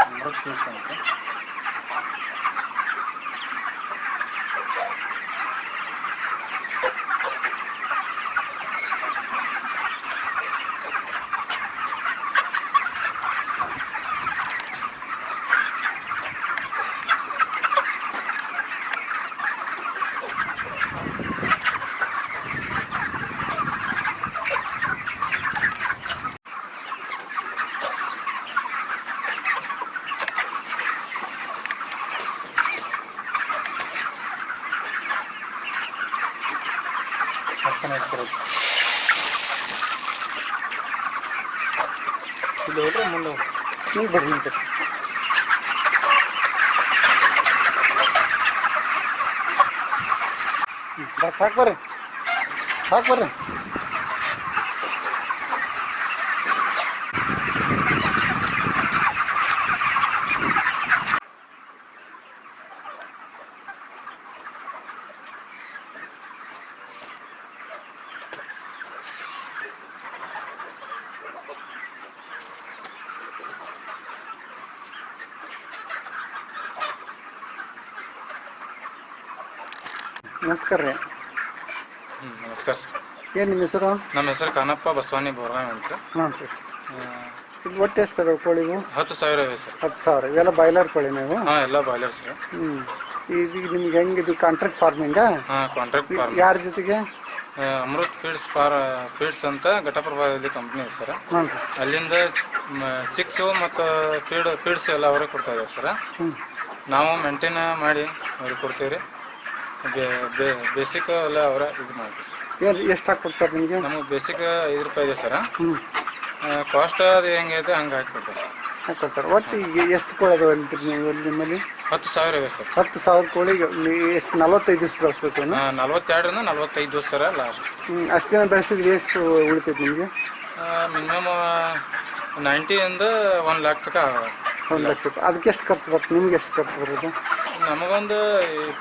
Amrit feeds ಅಂತ. ಇಲ್ಲಿ ಹೋದ್ರೆ ಮುಂದೆ ನೀವು ಬರ್ರಿ ನಿಂತ ಸಾಕು ಬರ್ರಿ ಸಾಕು ಬರ್ರಿ. ನಮಸ್ಕಾರ ರೀ. ನಮಸ್ಕಾರ ಸರ್. ಏನು ನಿಮ್ಮ ಹೆಸರು? ನಮ್ಮ ಹೆಸರು ಕಾನಪ್ಪ ಬಸವಾನಿ ಬೋರ್ಗಾವಿ ಅಂತ. ಹಾಂ ಸರ್. ಇದು ಒಟ್ಟು ಎಷ್ಟು ಅದಾವೆ ಕೋಳಿವು? 10,000 ಇವೆ ಸರ್. 10,000 ಇವೆಲ್ಲ ಬಾಯ್ಲರ್ ಕೋಳಿ ನೀವು? ಹಾಂ, ಎಲ್ಲ ಬಾಯ್ಲರ್ ಸರ್. ಈಗ ನಿಮ್ಗೆ ಹೆಂಗೆ ಇದು ಕಾಂಟ್ರಾಕ್ಟ್ ಫಾರ್ಮಿಂಗಾ? ಹಾಂ, ಕಾಂಟ್ರಾಕ್ಟ್ ಫಾರ್ಮ್. ಯಾರ ಜೊತೆಗೆ? ಅಮೃತ್ ಫೀಡ್ಸ್ ಅಂತ ಘಟಪ್ರಭಾದಲ್ಲಿ ಕಂಪ್ನಿ ಇದೆ ಸರ್. ಹಾಂ. ಅಲ್ಲಿಂದ ಚಿಕ್ಸು ಮತ್ತು ಫೀಡ್ಸ್ ಎಲ್ಲ ಅವರೇ ಕೊಡ್ತಾ ಇದ್ದಾರೆ ಸರ್. ನಾವು ಮೇಂಟೈನ್ ಮಾಡಿ ಅವ್ರಿಗೆ ಕೊಡ್ತೀವಿ ರೀ. ಬೇಸಿಕ್ ಎಲ್ಲ ಅವರ ಇದು ಮಾಡ್ತೀವಿ. ಎಷ್ಟು ಹಾಕಿ ಕೊಡ್ತಾರೆ ನಿಮಗೆ? ನಮಗೆ ಬೇಸಿಕ್ 5 ರೂಪಾಯಿ ಇದೆ ಸರ್. ಕಾಸ್ಟ್ ಅದು ಹೆಂಗೈತೆ ಹಂಗೆ ಹಾಕಿಕೊಡ್ತಾರೆ. ಹಾಕೊಡ್ತಾರೆ. ಒಟ್ಟು ಈಗ ಎಷ್ಟು ಕೋಳಿ ಅದಾವೆ ಅಂತೀರಿ ನೀವು ನಿಮ್ಮಲ್ಲಿ? 10,000 ಇವೆ ಸರ್. 10,000 ಕೋಳಿಗೆ ಎಷ್ಟು 45 ದಿವಸ ಬೆಳೆಸ್ಬೇಕು? 42ರಿಂದ 45 ದಿವಸ ಸರ ಲಾಸ್ಟ್. ಅಷ್ಟು ದಿನ ಬೆಳೆಸಿದ್ರೆ ಎಷ್ಟು ಉಳಿತೈತೆ ನಿಮಗೆ? ಮಿನಿಮಮ್ 90ಇಂದ 1 lakh ತನಕ. 1 ಲಕ್ಷ. ಅದಕ್ಕೆ ಎಷ್ಟು ಖರ್ಚು ಬರ್ತದೆ? ನಿಮ್ಗೆ ಎಷ್ಟು ಖರ್ಚು ಬರೋದು? ನಮಗೊಂದು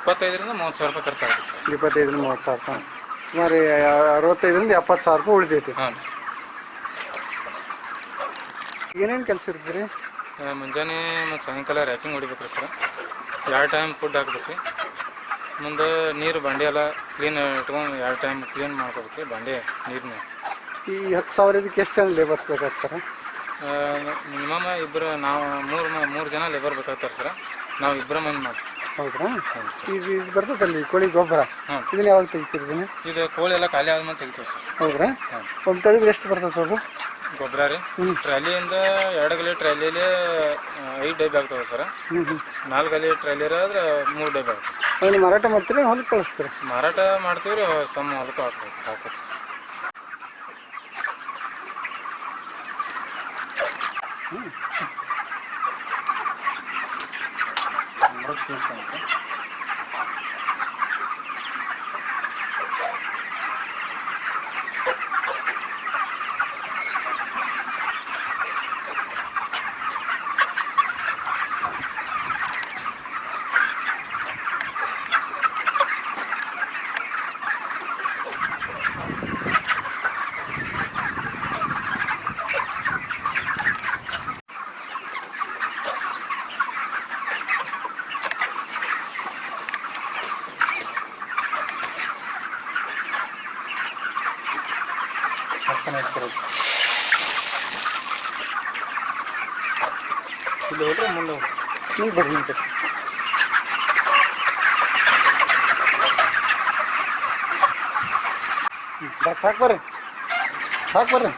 25ರಿಂದ 30,000 ರೂಪಾಯಿ ಖರ್ಚಾಗುತ್ತೆ ಸರ್. 25ರಿಂದ 30,000 ರೂಪಾಯಿ. ಸುಮಾರು 65ರಿಂದ 70,000 ರೂಪಾಯಿ ಉಳಿತೈತಿ. ಹಾಂ ಸರ್. ಏನೇನು ಕೆಲಸ ಇರ್ತದೆ? ಮುಂಜಾನೆ ಮತ್ತು ಸಾಯಂಕಾಲ ರ್ಯಾಪಿಂಗ್ ಹೊಡಿಬೇಕ್ರಿ ಸರ್. 2 ಟೈಮ್ ಫುಡ್ ಹಾಕ್ಬೇಕು. ಮುಂದೆ ನೀರು ಬಂಡೆ ಎಲ್ಲ ಕ್ಲೀನ್ ಇಟ್ಕೊಂಡು 2 ಟೈಮ್ ಕ್ಲೀನ್ ಮಾಡ್ಕೋಬೇಕು ಬಂಡೆ ನೀರನ್ನ. ಈ 10,000 ಇದಕ್ಕೆ ಎಷ್ಟು ಜನ ಲೇಬರ್ಸ್ ಬೇಕಾಗ್ತಾರೆ? ಮಿನಿಮಮ್ ಇಬ್ಬರು, ನಾವು 3 ಜನ ಲೇಬರ್ ಬೇಕಾಗ್ತಾರೆ ಸರ್. ನಾವು 2 ಮಂದಿ ಮಾಡ್ತೀವಿ. ಹೌದ್ರಾ? ಇದು ಬರ್ತದಲ್ಲಿ ಕೋಳಿ ಗೊಬ್ಬರ. ಇದನ್ನ ಯಾವಾಗ ತೆಗಿತೀರಿ? ಇದು ಕೋಳಿ ಎಲ್ಲ ಖಾಲಿ ಆದ್ಮೇಲೆ ತೆಗಿತೀವಿ ಸರ್. ಹೌದ್ರಾ? ಒಂದು ತೆಗೆದ್ರೆ ಎಷ್ಟು ಬರ್ತದೆ ಅದು ಗೊಬ್ಬರ ರೀ? ಟ್ರಾಲಿಯಿಂದ 2 ಗಲಿ ಟ್ರಾಲಿಯಲ್ಲಿ 5 ಡಬ್ಬಿ ಆಗ್ತದೆ ಸರ್. 4 ಗಲಿ ಟ್ರಾಲಿ ಆದ್ರೆ 3 ಡಬ್ಬಿ ಆಗ್ತದೆ. ಅದನ್ನು ಮಾರಾಟ ಮಾಡ್ತೀರಿ, ಹೊಲಕ್ಕೆ ಕಳಿಸ್ತೀರಿ? ಮಾರಾಟ ಮಾಡ್ತೀವಿ ರೀ, ತಮ್ಮ ಹೊಲಕ್ಕೆ ಹಾಕೋತೀವಿ ಸರ್. ಅಮೃತ್ ಫೀಡ್ಸ್ ಅಂತ. ಇಲ್ಲಿ ಹೋದ್ರೆ ಮುಂದೆ ನೀವು ಬರ್ರಿ ನಿಂತ ಸಾಕು ಬರ್ರಿ ಸಾಕು ಬರ್ರಿ.